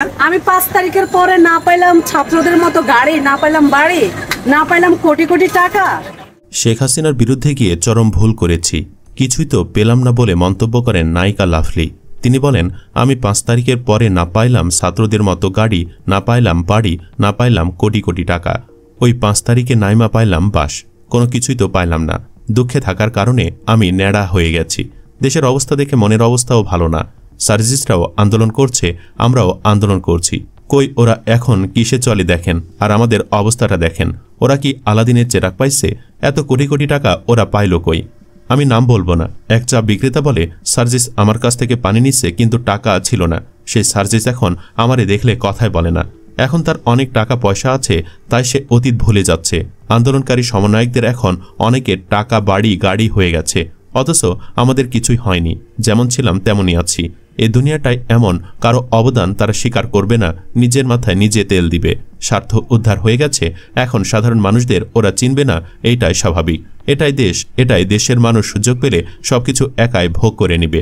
আমি 5 তারিখের পরে না পাইলাম ছাত্রদের মতো গাড়ি, না পাইলাম বাড়ি, না পাইলাম কোটি কোটি টাকা। শেখ হাসিনার বিরুদ্ধে গিয়ে চরম ভুল করেছি, কিছুই তো পেলাম না বলে মন্তব্য করেন নায়িকা লাভলি। তিনি বলেন, আমি 5 তারিখের পরে না পাইলাম ছাত্রদের মতো গাড়ি, না পাইলাম বাড়ি, না পাইলাম কোটি কোটি টাকা। ওই 5 তারিখে নাইমা পাইলাম বাস, কোনো কিছুই তো পাইলাম না। দুঃখে থাকার কারণে আমি ন্যাড়া হয়ে গেছি। দেশের অবস্থা দেখে মনের অবস্থাও ভালো না। সার্জিস্টরাও আন্দোলন করছে, আমরাও আন্দোলন করছি। কই ওরা এখন কিসে চলে দেখেন, আর আমাদের অবস্থাটা দেখেন। ওরা কি আলাদিনের চেরাগ পাইছে? এত কোটি কোটি টাকা ওরা পাইল কই? আমি নাম বলবো না। এক চা বিক্রেতা বলে, সার্জিস আমার কাছ থেকে পানি নিচ্ছে কিন্তু টাকা ছিল না। সেই সার্জিস এখন আমারে দেখলে কথাই বলে না। এখন তার অনেক টাকা পয়সা আছে, তাই সে অতীত ভুলে যাচ্ছে। আন্দোলনকারী সমন্বয়কদের এখন অনেকের টাকা, বাড়ি, গাড়ি হয়ে গেছে, অথচ আমাদের কিছুই হয়নি। যেমন ছিলাম তেমনই আছি। এই দুনিয়াটাই এমন, কারো অবদান তারা স্বীকার করবে না, নিজের মাথায় নিজে তেল দিবে। স্বার্থ উদ্ধার হয়ে গেছে, এখন সাধারণ মানুষদের ওরা চিনবে না, এইটাই স্বাভাবিক। এটাই দেশ, এটাই দেশের মানুষ সুযোগ পেলে সবকিছু একাই ভোগ করে নিবে।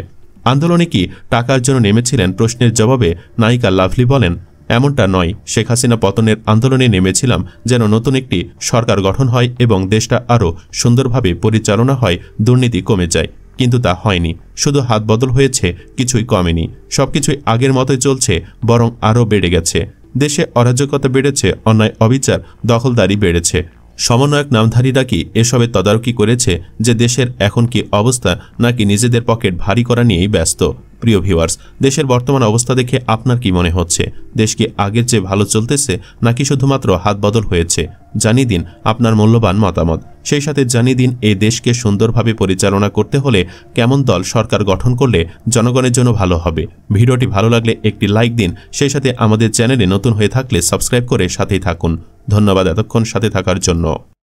আন্দোলনে কি টাকার জন্য নেমেছিলেন প্রশ্নের জবাবে নায়িকা লাভলি বলেন, এমনটা নয়। শেখ হাসিনা পতনের আন্দোলনে নেমেছিলাম যেন নতুন একটি সরকার গঠন হয় এবং দেশটা আরও সুন্দরভাবে পরিচালনা হয়, দুর্নীতি কমে যায়। কিন্তু তা হয়নি, শুধু হাত বদল হয়েছে, কিছুই কমেনি। সবকিছুই আগের মতোই চলছে, বরং আরও বেড়ে গেছে। দেশে অরাজকতা বেড়েছে, অন্যায়, অবিচার, দখলদারি বেড়েছে। সমন্বয়ক নামধারীরা কি এসবের তদারকি করেছে যে দেশের এখন কি অবস্থা, নাকি নিজেদের পকেট ভারী করা নিয়েই ব্যস্ত? প্রিয় ভিউয়ার্স, দেশের বর্তমান অবস্থা দেখে আপনার কি মনে হচ্ছে? দেশ কি আগের চেয়ে ভালো চলতেছে, নাকি শুধুমাত্র হাত বদল হয়েছে? জানিয়ে দিন আপনার মূল্যবান মতামত। সেই সাথে জানিয়ে দিন এই দেশকে সুন্দরভাবে পরিচালনা করতে হলে কেমন দল সরকার গঠন করলে জনগণের জন্য ভালো হবে। ভিডিওটি ভালো লাগলে একটি লাইক দিন। সেই সাথে আমাদের চ্যানেলে নতুন হয়ে থাকলে সাবস্ক্রাইব করে সাথেই থাকুন। ধন্যবাদ এতক্ষণ সাথে থাকার জন্য।